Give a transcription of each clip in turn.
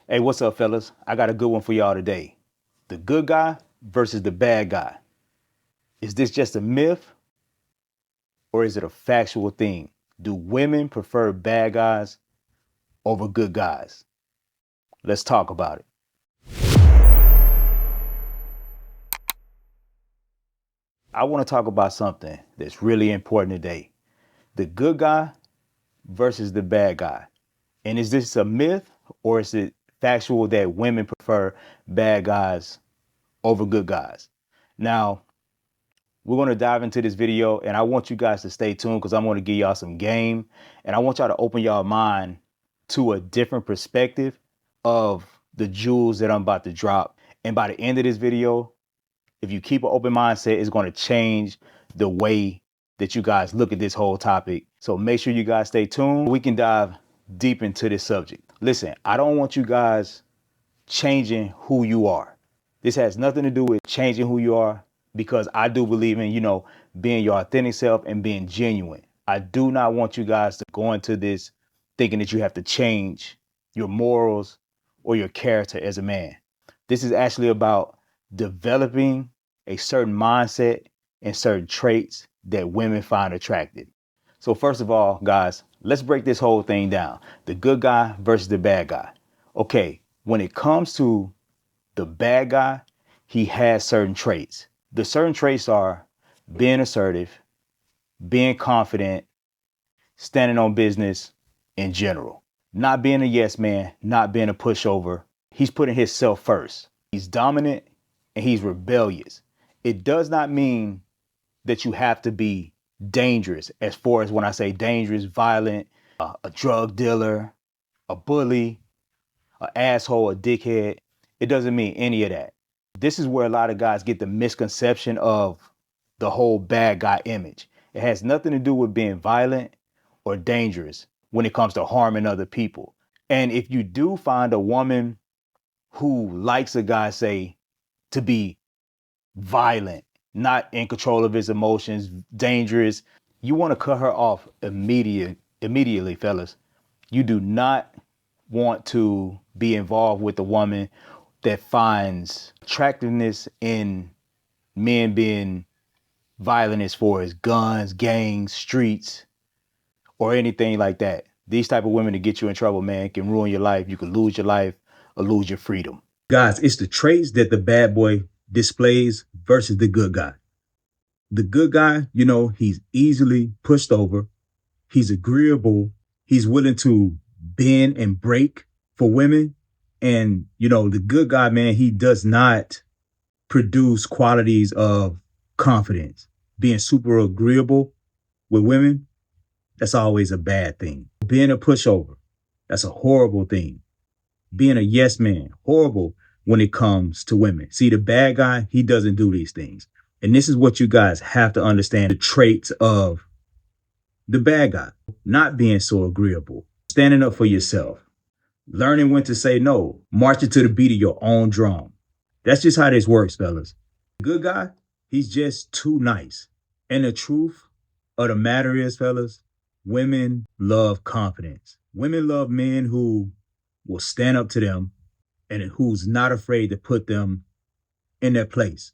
Hey, what's up, fellas? I got a good one for y'all today. The good guy versus the bad guy. Is this just a myth or is it a factual thing? Do women prefer bad guys over good guys? Let's talk about it. I want to talk about something that's really important today. The good guy versus the bad guy. And is this a myth or is it factual that women prefer bad guys over good guys? Now, we're going to dive into this video and I want you guys to stay tuned because I'm going to give y'all some game and I want y'all to open y'all mind to a different perspective of the jewels that I'm about to drop. And by the end of this video, if you keep an open mindset, it's going to change the way that you guys look at this whole topic. So make sure you guys stay tuned. We can dive deep into this subject. Listen, I don't want you guys changing who you are. This has nothing to do with changing who you are because I do believe in, being your authentic self and being genuine. I do not want you guys to go into this thinking that you have to change your morals or your character as a man. This is actually about developing a certain mindset and certain traits that women find attractive. So first of all, guys, let's break this whole thing down. The good guy versus the bad guy. Okay, when it comes to the bad guy, he has certain traits. The certain traits are being assertive, being confident, standing on business in general, not being a yes man, not being a pushover. He's putting himself first. He's dominant and he's rebellious. It does not mean that you have to be dangerous. As far as when I say dangerous, violent, a drug dealer, a bully, an asshole, a dickhead. It doesn't mean any of that. This is where a lot of guys get the misconception of the whole bad guy image. It has nothing to do with being violent or dangerous when it comes to harming other people. And if you do find a woman who likes a guy, say, to be violent, not in control of his emotions, dangerous, you want to cut her off immediately, fellas. You do not want to be involved with a woman that finds attractiveness in men being violent as far as guns, gangs, streets, or anything like that. These type of women to get you in trouble, man, can ruin your life. You can lose your life or lose your freedom. Guys, it's the traits that the bad boy displays versus the good guy. The good guy, he's easily pushed over. He's agreeable. He's willing to bend and break for women. And, the good guy, man, he does not produce qualities of confidence. Being super agreeable with women, that's always a bad thing. Being a pushover, that's a horrible thing. Being a yes man, horrible when it comes to women. See, the bad guy, he doesn't do these things. And this is what you guys have to understand, the traits of the bad guy. Not being so agreeable, standing up for yourself, learning when to say no, marching to the beat of your own drum. That's just how this works, fellas. The good guy, he's just too nice. And the truth of the matter is, fellas, women love confidence. Women love men who will stand up to them and who's not afraid to put them in their place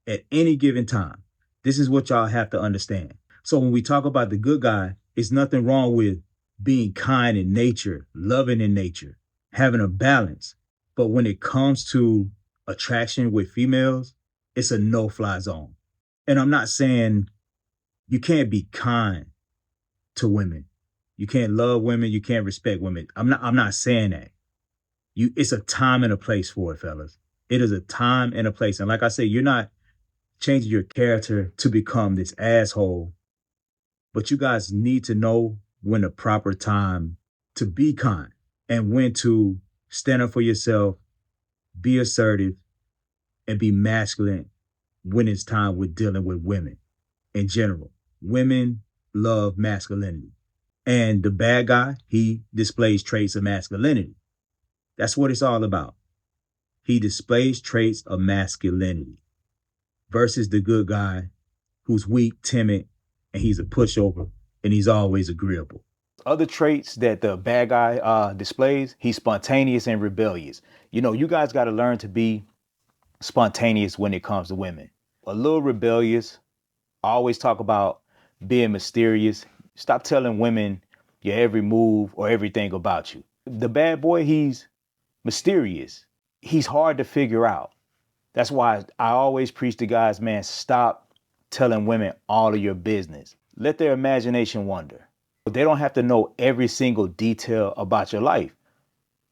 at any given time. This is what y'all have to understand. So when we talk about the good guy, it's nothing wrong with being kind in nature, loving in nature, having a balance. But when it comes to attraction with females, it's a no-fly zone. And I'm not saying you can't be kind to women. You can't love women. You can't respect women. I'm not saying that. It's a time and a place for it, fellas. It is a time and a place. And like I said, you're not changing your character to become this asshole, but you guys need to know when the proper time to be kind and when to stand up for yourself, be assertive, and be masculine when it's time with dealing with women in general. Women love masculinity. And the bad guy, he displays traits of masculinity. That's what it's all about. He displays traits of masculinity versus the good guy who's weak, timid, and he's a pushover, and he's always agreeable. Other traits that the bad guy displays, he's spontaneous and rebellious. You guys got to learn to be spontaneous when it comes to women. A little rebellious, always talk about being mysterious. Stop telling women your every move or everything about you. The bad boy, he's mysterious. He's hard to figure out. That's why I always preach to guys, man, stop telling women all of your business. Let their imagination wander. They don't have to know every single detail about your life.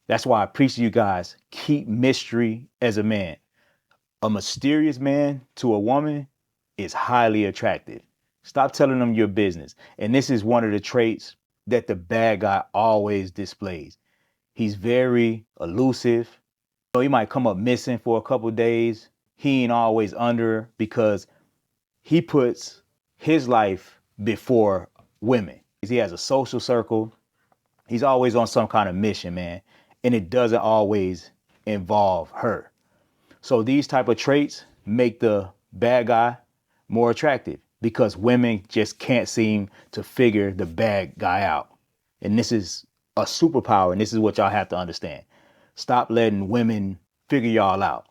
That's why I preach to you guys, keep mystery as a man. A mysterious man to a woman is highly attractive. Stop telling them your business. And this is one of the traits that the bad guy always displays. He's very elusive. He might come up missing for a couple days. He ain't always under because he puts his life before women. He has a social circle. He's always on some kind of mission, man. And it doesn't always involve her. So these type of traits make the bad guy more attractive because women just can't seem to figure the bad guy out. And this is a superpower. And this is what y'all have to understand. Stop letting women figure y'all out.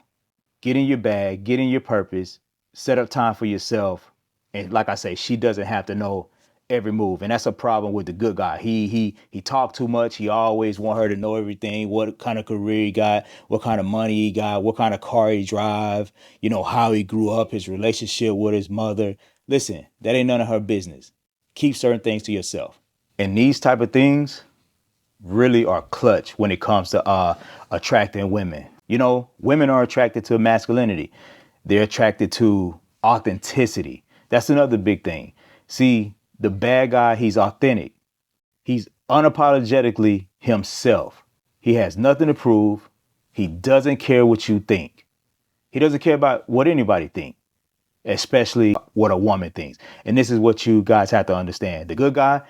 Get in your bag, get in your purpose, set up time for yourself. And like I say, she doesn't have to know every move. And that's a problem with the good guy. He talk too much. He always want her to know everything, what kind of career he got, what kind of money he got, what kind of car he drive, how he grew up, his relationship with his mother. Listen, that ain't none of her business. Keep certain things to yourself. And these type of things really are clutch when it comes to attracting women. Women are attracted to masculinity. They're attracted to authenticity. That's another big thing. See, the bad guy, he's authentic. He's unapologetically himself. He has nothing to prove. He doesn't care what you think. He doesn't care about what anybody thinks, especially what a woman thinks. And this is what you guys have to understand. The good guy,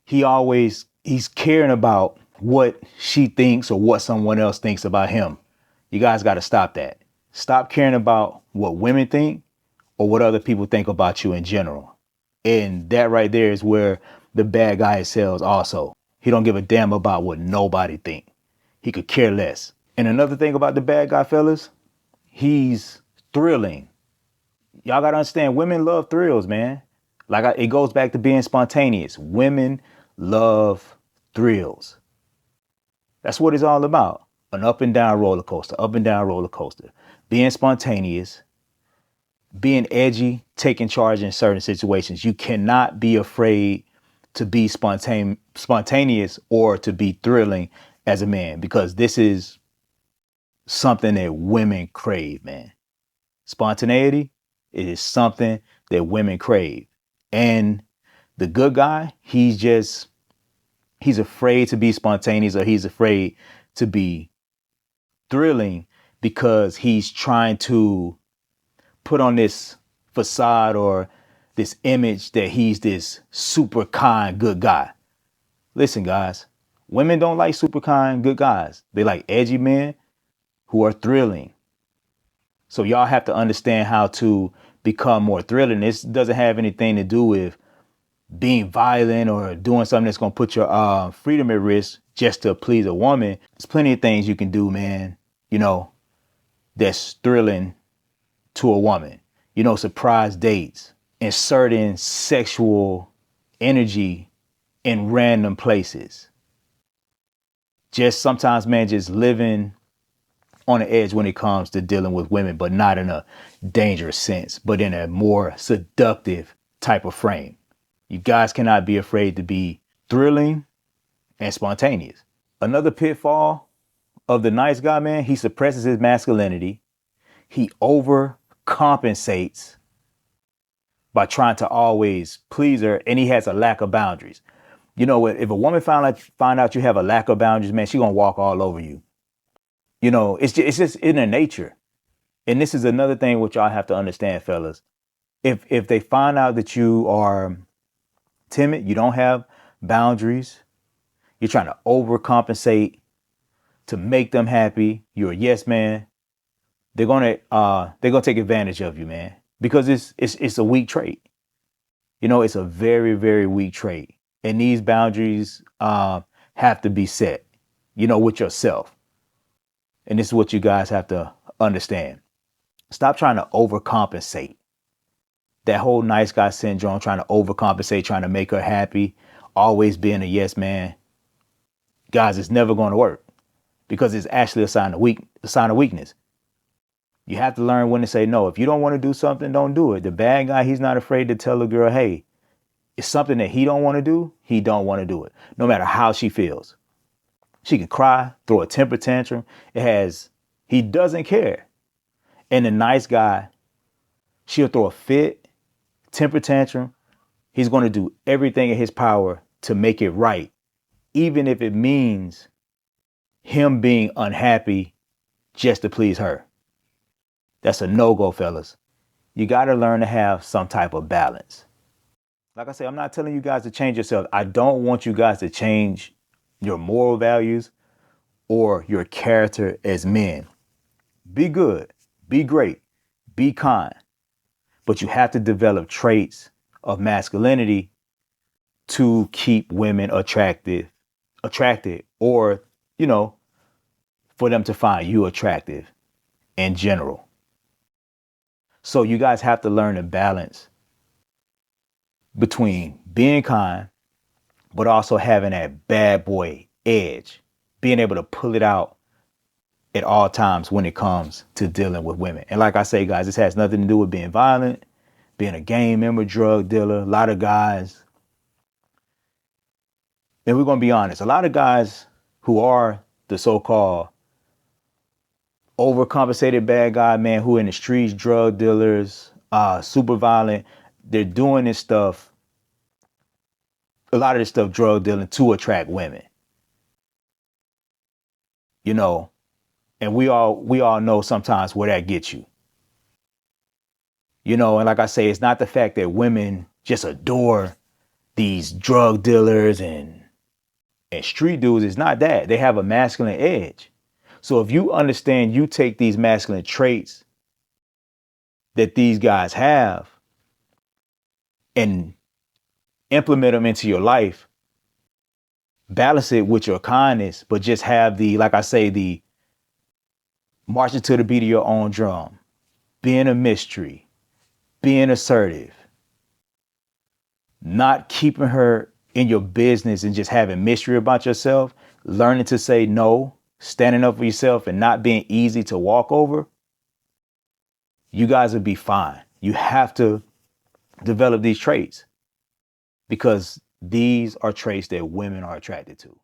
he's caring about what she thinks or what someone else thinks about him. You guys got to stop that. Stop caring about what women think or what other people think about you in general. And that right there is where the bad guy excels also. He don't give a damn about what nobody think. He could care less. And another thing about the bad guy, fellas, he's thrilling. Y'all got to understand, women love thrills, man. It goes back to being spontaneous. Women love thrills. That's what it's all about. An up and down roller coaster, up and down roller coaster. Being spontaneous, being edgy, taking charge in certain situations. You cannot be afraid to be spontaneous or to be thrilling as a man, because this is something that women crave, man. Spontaneity, it is something that women crave. And the good guy, he's afraid to be spontaneous, or he's afraid to be thrilling because he's trying to put on this facade or this image that he's this super kind good guy. Listen, guys, women don't like super kind good guys. They like edgy men who are thrilling. So y'all have to understand how to become more thrilling. This doesn't have anything to do with being violent or doing something that's going to put your freedom at risk just to please a woman. There's plenty of things you can do, man, that's thrilling to a woman. Surprise dates, inserting sexual energy in random places. Just sometimes, man, just living on the edge when it comes to dealing with women, but not in a dangerous sense, but in a more seductive type of frame. You guys cannot be afraid to be thrilling and spontaneous. Another pitfall of the nice guy, man, he suppresses his masculinity. He overcompensates by trying to always please her, and he has a lack of boundaries. If a woman find out you have a lack of boundaries, man, she gonna walk all over you. It's just in her nature. And this is another thing which y'all have to understand, fellas. If they find out that you are timid, you don't have boundaries, you're trying to overcompensate to make them happy, you're a yes man, they're gonna take advantage of you, man, because it's a weak trait. It's a very, very weak trait. And these boundaries have to be set, with yourself. And this is what you guys have to understand. Stop trying to overcompensate. That whole nice guy syndrome, trying to overcompensate, trying to make her happy, always being a yes man. Guys, it's never going to work because it's actually a sign of weakness. You have to learn when to say no. If you don't want to do something, don't do it. The bad guy, he's not afraid to tell a girl, hey, it's something that he don't want to do. He don't want to do it, no matter how she feels. She can cry, throw a temper tantrum. He doesn't care. And the nice guy, she'll throw a fit, temper tantrum. He's going to do everything in his power to make it right, even if it means him being unhappy just to please her. That's a no-go, fellas. You got to learn to have some type of balance. Like I say, I'm not telling you guys to change yourself. I don't want you guys to change your moral values or your character as men. Be good, be great, be kind. But you have to develop traits of masculinity to keep women attracted, or, for them to find you attractive in general. So you guys have to learn to balance between being kind, but also having that bad boy edge, being able to pull it out at all times when it comes to dealing with women. And like I say, guys, this has nothing to do with being violent, being a gang member, drug dealer. A lot of guys, and we're going to be honest, a lot of guys who are the so-called overcompensated bad guy, man, who in the streets, drug dealers, super violent, they're doing this stuff, a lot of this stuff, drug dealing, to attract women. And we all know sometimes where that gets you. And like I say, it's not the fact that women just adore these drug dealers and street dudes. It's not that. They have a masculine edge. So if you understand, you take these masculine traits that these guys have and implement them into your life, balance it with your kindness, but just have like I say, the marching to the beat of your own drum, being a mystery, being assertive, not keeping her in your business and just having mystery about yourself, learning to say no, standing up for yourself and not being easy to walk over, you guys will be fine. You have to develop these traits because these are traits that women are attracted to.